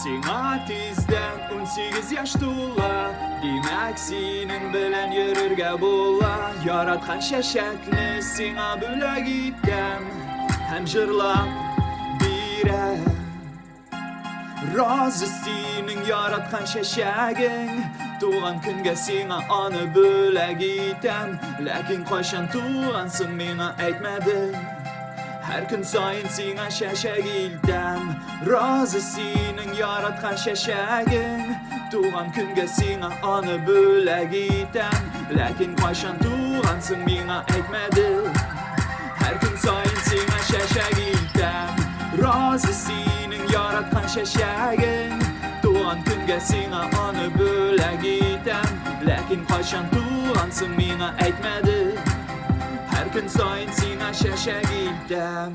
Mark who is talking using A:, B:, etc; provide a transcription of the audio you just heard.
A: Sing'a tizden 18 yaş to'la, demak sening bilan yururga bo'la. Yaratgan shashakni sing'a bo'lak etam, ham jırlab beray. Rozi sening yaratgan shashaging, tug'an kunga sing'a oni bo'lak etam. Lekin qachon tug'ansin menga aytmadi. Her gün sayin sing'a shashak iltam. Rozi sening yaratgan shashaging, tug'an kunga sing'a oni bo'lak etam. Lekin qachon tug'ansin menga aytmadi. Her gün sayin sing'a shashak iltam. Rozi sening yaratgan shashaging, tug'an kunga sing'a oni bo'lak etam. Lekin qachon tug'ansin menga aytmadi. Her gün sayin sing'a shashak iltam.